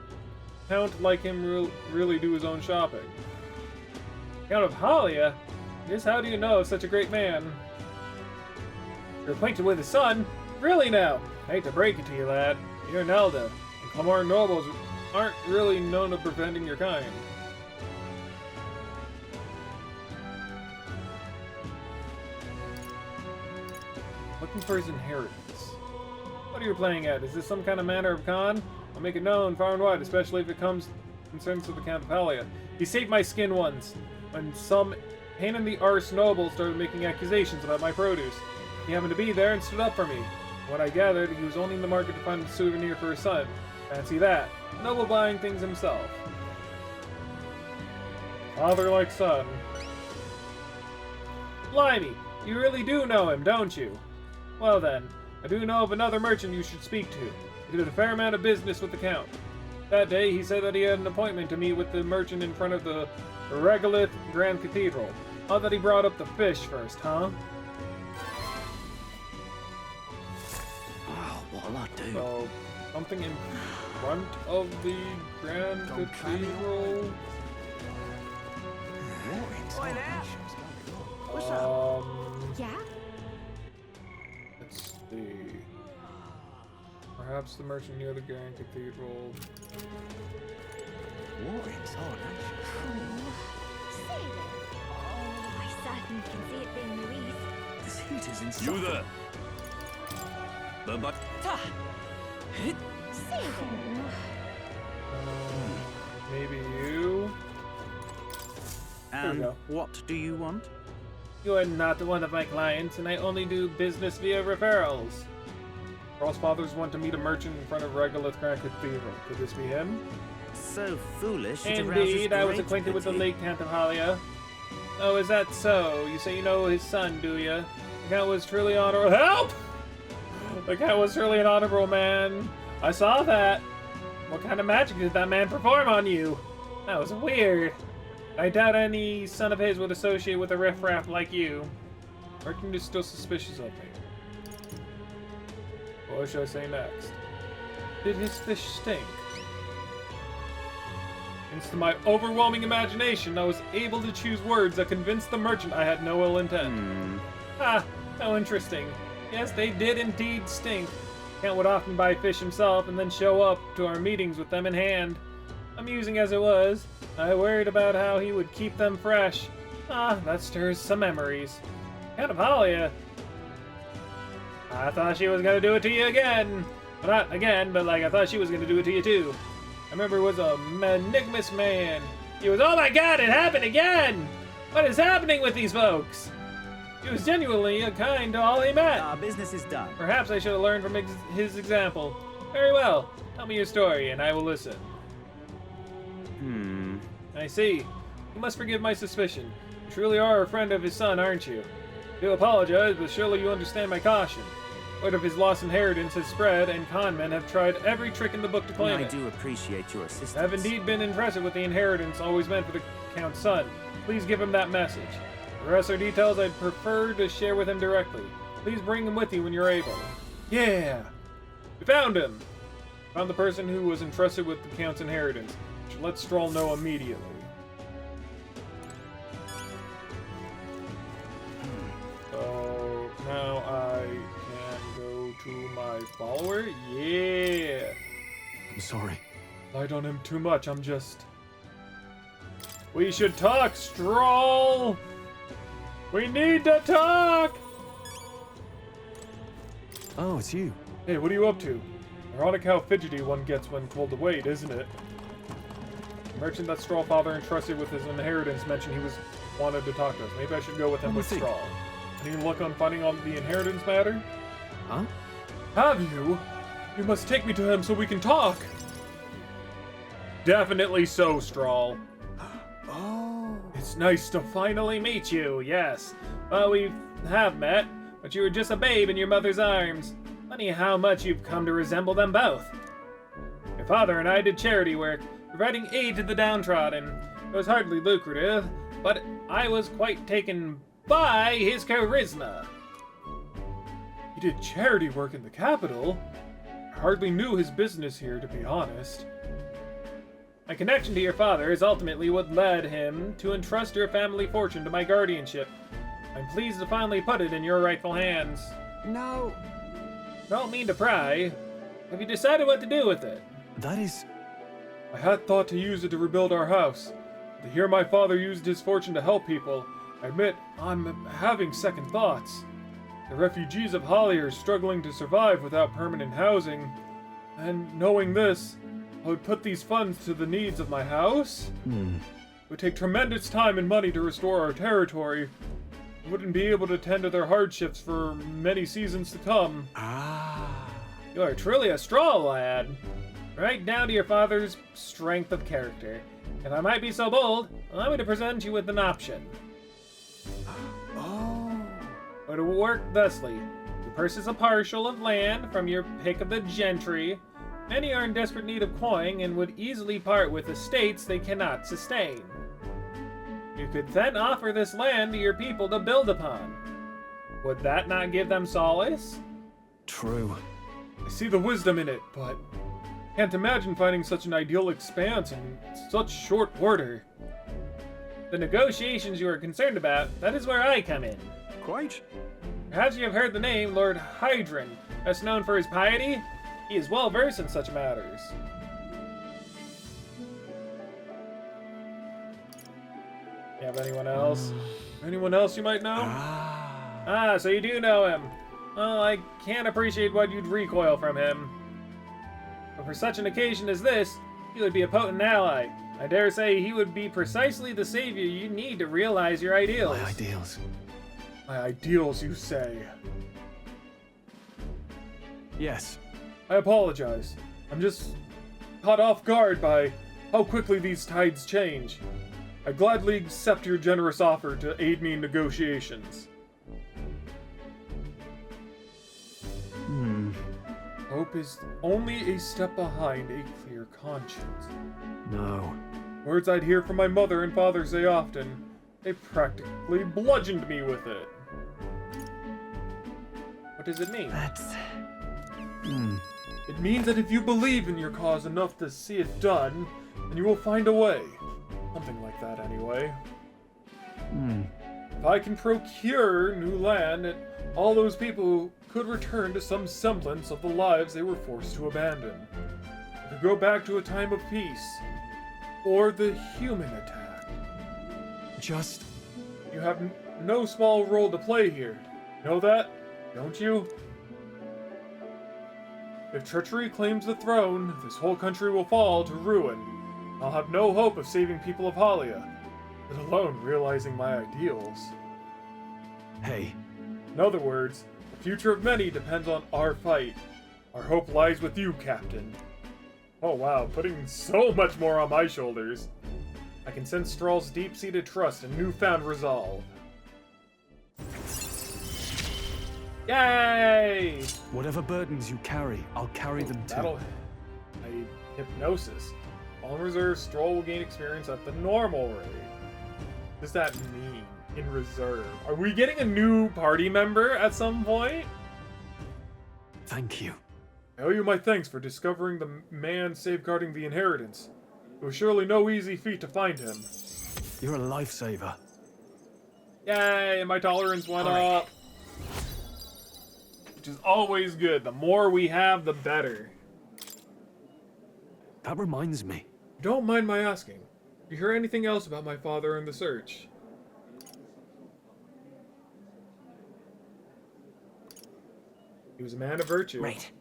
count like him really do his own shopping? Count of Halia? Just how do you know such a great man? You're acquainted with his son? Really now? I hate to break it to you, lad. You're an Elda, and Clamar nobles aren't really known of preventing your kind. Looking for his inheritance. What are you playing at? Is this some kind of manner of con? I'll make it known far and wide, especially if it concerns to the Count of Halia. He saved my skin once, when some pain in the arse noble started making accusations about my produce. He happened to be there and stood up for me. What I gathered, he was only in the market to find a souvenir for his son. Fancy that. A noble buying things himself. Father like son. Blimey, you really do know him, don't you? Well then, I do know of another merchant you should speak to. He did a fair amount of business with the Count. That day, he said that he had an appointment to meet with the merchant in front of the Regolith Grand Cathedral. How that he brought up the fish first, huh? Oh, what'll I do? So, something in front of the Grand Cathedral? Oi there! What's Yeah? Let's see. Perhaps the merchant near the Grand Cathedral. Warring's on, Say it. Oh, I certainly can see it being Louise. This heat is You insufferable. there. But Say it. Maybe you? and go. what do you want? You are not one of my clients, and I only do business via referrals. Charles' fathers want to meet a merchant in front of Regolith Grand Cathedral. Could this be him? So foolish. It arouses Indeed, I was great acquainted with the pity. late Count of Halia. Oh, is that so? You say you know his son, do you? The Count was truly honorable. Help! The Count was truly an honorable man. I saw that. What kind of magic did that man perform on you? That was weird. I doubt any son of his would associate with a riffraff like you. Merchant is still suspicious of me. What should I say next? Did his fish stink? Thanks to my overwhelming imagination, I was able to choose words that convinced the merchant I had no ill intent. Ah, how interesting. Yes, they did indeed stink. Count would often buy fish himself and then show up to our meetings with them in hand. Amusing as it was, I worried about how he would keep them fresh. Ah, that stirs some memories. Count of Halia. I thought she was gonna do it to you again. Well, not again, but like I thought she was gonna do it to you too. I remember it was a magnanimous man. He was, oh my god, it happened again! What is happening with these folks? He was genuinely kind to all he met. Our business is done. Perhaps I should have learned from his example. Very well. Tell me your story, and I will listen. I see. You must forgive my suspicion. You truly are a friend of his son, aren't you? I do apologize, but surely you understand my caution. Word of his lost inheritance has spread, and conmen have tried every trick in the book to claim I it. do appreciate your assistance. I have indeed been impressed with the inheritance always meant for the Count's son. Please give him that message. The rest are details I'd prefer to share with him directly. Please bring him with you when you're able. Yeah! We found him! Found the person who was entrusted with the Count's inheritance. Should let Stroll know immediately. So now I can go to my follower. Yeah! I'm sorry. Light on him too much. I'm just... We should talk, Stroll! We need to talk! Oh, it's you. Hey, what are you up to? Ironic how fidgety one gets when told to wait, isn't it? The merchant that Stroll father entrusted with his inheritance mentioned he wanted to talk to us. Maybe I should go with him with Stroll. Any luck on finding on the inheritance matter? Huh? Have you? You must take me to him so we can talk. Definitely so, Stroll. Oh. It's nice to finally meet you, yes. Well, we have met, but you were just a babe in your mother's arms. Funny how much you've come to resemble them both. Your father and I did charity work, providing aid to the downtrodden. It was hardly lucrative, but I was quite taken by his charisma. He did charity work in the capital? I hardly knew his business here, to be honest. My connection to your father is ultimately what led him to entrust your family fortune to my guardianship. I'm pleased to finally put it in your rightful hands. No. Don't mean to pry. Have you decided what to do with it? That is... I had thought to use it to rebuild our house. To hear my father used his fortune to help people, I admit I'm having second thoughts. The refugees of Holly are struggling to survive without permanent housing, and knowing this, I would put these funds to the needs of my house. It would take tremendous time and money to restore our territory. I wouldn't be able to tend to their hardships for many seasons to come. You are truly a straw lad. Right down to your father's strength of character. If I might be so bold, allow me to present you with an option. It will work thusly. You purchase a parcel of land from your pick of the gentry. Many are in desperate need of coin and would easily part with estates they cannot sustain. You could then offer this land to your people to build upon. Would that not give them solace? True. I see the wisdom in it, but can't imagine finding such an ideal expanse in such short order. The negotiations you are concerned about, that is where I come in. Quite. Perhaps you have heard the name Lord Hydron, best known for his piety. He is well versed in such matters. You have anyone else? Anyone else you might know? Ah, so you do know him. Well, I can't appreciate why you'd recoil from him. But for such an occasion as this, he would be a potent ally. I dare say he would be precisely the savior you need to realize your ideals. My ideals. My ideals, you say? Yes. I apologize. I'm just caught off guard by how quickly these tides change. I gladly accept your generous offer to aid me in negotiations. Hope is only a step behind a clear conscience. No. Words I'd hear from my mother and father say often. They practically bludgeoned me with it. What does it mean? That's... It means that if you believe in your cause enough to see it done, then you will find a way. Something like that, anyway. If I can procure new land, and all those people could return to some semblance of the lives they were forced to abandon. We could go back to a time of peace. Or the human attack. Just... You have no small role to play here. Know that? Don't you? If treachery claims the throne, this whole country will fall to ruin. I'll have no hope of saving people of Halia, let alone realizing my ideals. Hey. In other words, the future of many depends on our fight. Our hope lies with you, Captain. Oh wow, putting so much more on my shoulders. I can sense Stroll's deep-seated trust and newfound resolve. Yay! Whatever burdens you carry, I'll carry them too. That'll... Hypnosis. On reserve, Stroll will gain experience at the normal rate. What does that mean? In reserve? Are we getting a new party member at some point? Thank you. I owe you my thanks for discovering the man safeguarding the inheritance. It was surely no easy feat to find him. You're a lifesaver. Yay, my tolerance went up. Which is always good. The more we have, the better. That reminds me. Don't mind my asking. Did you hear anything else about my father and the search? He was a man of virtue. Right.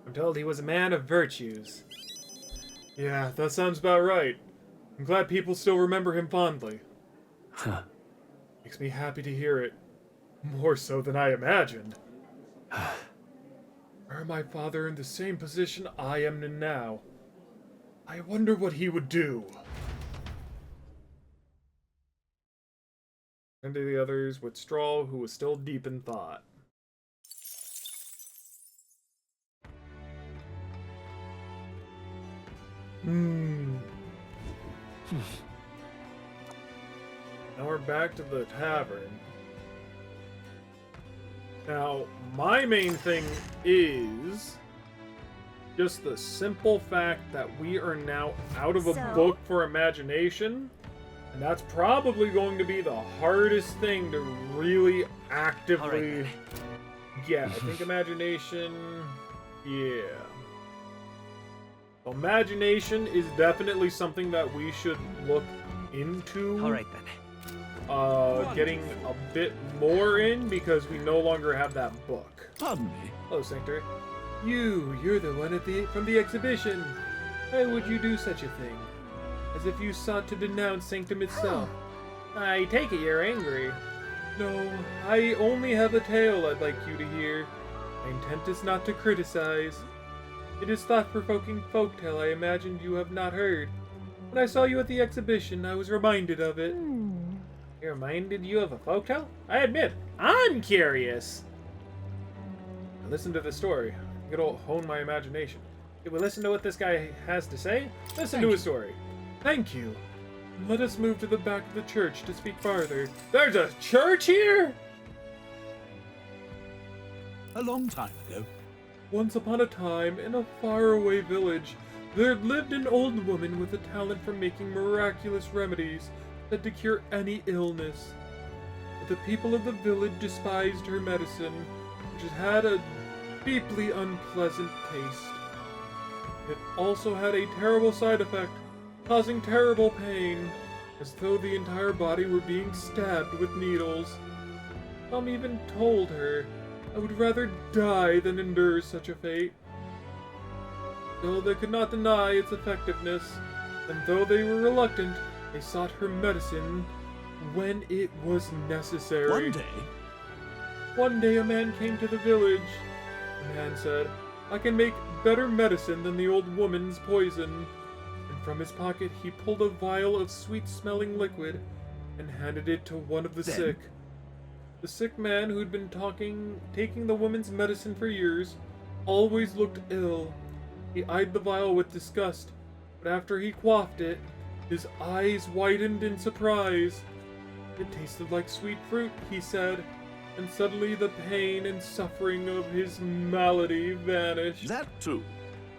I'm told he was a man of virtues. Yeah, that sounds about right. I'm glad people still remember him fondly. Huh. Makes me happy to hear it. More so than I imagined. Were my father in the same position I am in now, I wonder what he would do. And to the others with Stroll, who was still deep in thought. Now we're back to the tavern. Now, my main thing is just the simple fact that we are now out of a book for imagination. And that's probably going to be the hardest thing to really actively get. I think imagination, yeah. Imagination is definitely something that we should look into. Alright then. Getting a bit more in because we no longer have that book. Pardon me. Hello, Sanctuary. You're the one from the exhibition. Why would you do such a thing? As if you sought to denounce Sanctum itself. I take it you're angry. No, I only have a tale I'd like you to hear. My intent is not to criticize. It is thought-provoking folktale I imagined you have not heard. When I saw you at the exhibition, I was reminded of it. It reminded you of a folktale? I admit, I'm curious. Listen to the story. It'll hone my imagination. Did we listen to what this guy has to say? Listen to his story. Thank you. Let us move to the back of the church to speak farther. There's a church here? A long time ago. Once upon a time, in a faraway village, there lived an old woman with a talent for making miraculous remedies that to cure any illness. But the people of the village despised her medicine, which had a deeply unpleasant taste. It also had a terrible side effect, causing terrible pain, as though the entire body were being stabbed with needles. Some even told her, I would rather die than endure such a fate. Still, they could not deny its effectiveness, and though they were reluctant, they sought her medicine when it was necessary. One day a man came to the village. The man said, I can make better medicine than the old woman's poison. And from his pocket he pulled a vial of sweet-smelling liquid and handed it to one of the sick. The sick man, who'd been taking the woman's medicine for years, always looked ill. He eyed the vial with disgust, but after he quaffed it, his eyes widened in surprise. It tasted like sweet fruit, he said, and suddenly the pain and suffering of his malady vanished. That too.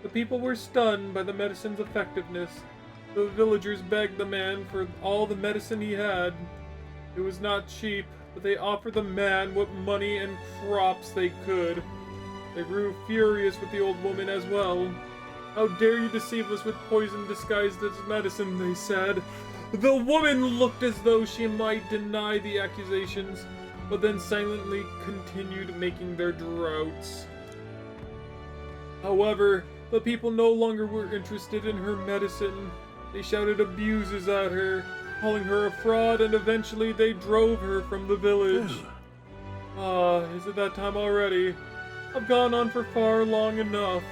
The people were stunned by the medicine's effectiveness. The villagers begged the man for all the medicine he had. It was not cheap, but they offered the man what money and crops they could. They grew furious with the old woman as well. How dare you deceive us with poison disguised as medicine, they said. The woman looked as though she might deny the accusations, but then silently continued making their draughts. However, the people no longer were interested in her medicine. They shouted abuses at her, calling her a fraud, and eventually they drove her from the village. Is it that time already? I've gone on for far long enough,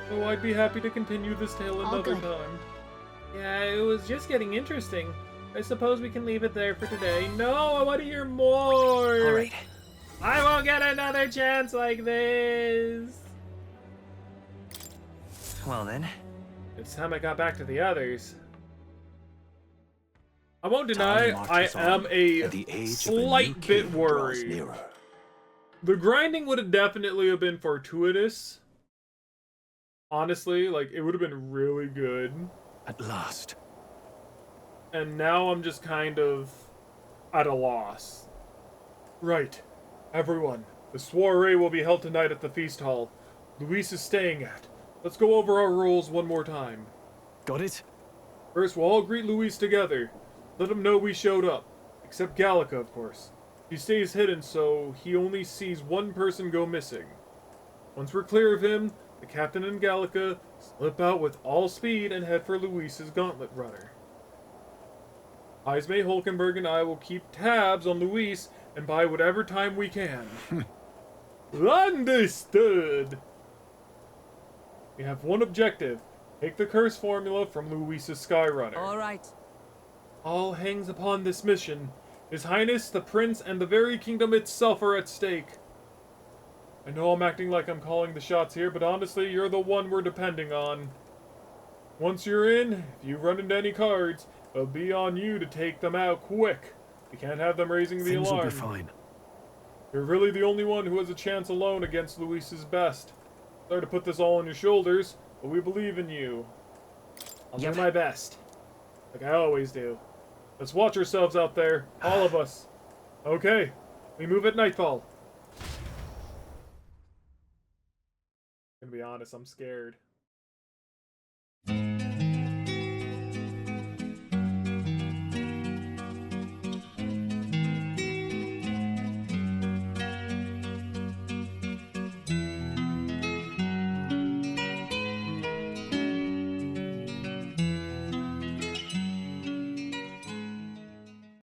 so I'd be happy to continue this tale another time. Yeah, it was just getting interesting. I suppose we can leave it there for today. No, I want to hear more! Alright. I won't get another chance like this! Well then. It's time I got back to the others. I won't deny, I am a slight bit worried. The grinding would have definitely have been fortuitous. Honestly, like, it would have been really good. At last. And now I'm just kind of at a loss. Right. Everyone, the soiree will be held tonight at the feast hall Luis is staying at. Let's go over our roles one more time. Got it? First, we'll all greet Luis together. Let him know we showed up. Except Gallica, of course. He stays hidden, so he only sees one person go missing. Once we're clear of him, the captain and Gallica slip out with all speed and head for Luis's gauntlet runner. Ismay, Hulkenberg, and I will keep tabs on Luis and buy whatever time we can. Understood! We have one objective. Take the curse formula from Luis's Skyrunner. Alright. All hangs upon this mission. His Highness, the Prince, and the very kingdom itself are at stake. I know I'm acting like I'm calling the shots here, but honestly, you're the one we're depending on. Once you're in, if you run into any cards, it'll be on you to take them out quick. We can't have them raising the Things will alarm. be fine. You're really the only one who has a chance alone against Luis's best. Sorry to put this all on your shoulders, but we believe in you. I'll do my best. Like I always do. Let's watch ourselves out there, all of us. Okay, we move at nightfall. Gonna be honest, I'm scared.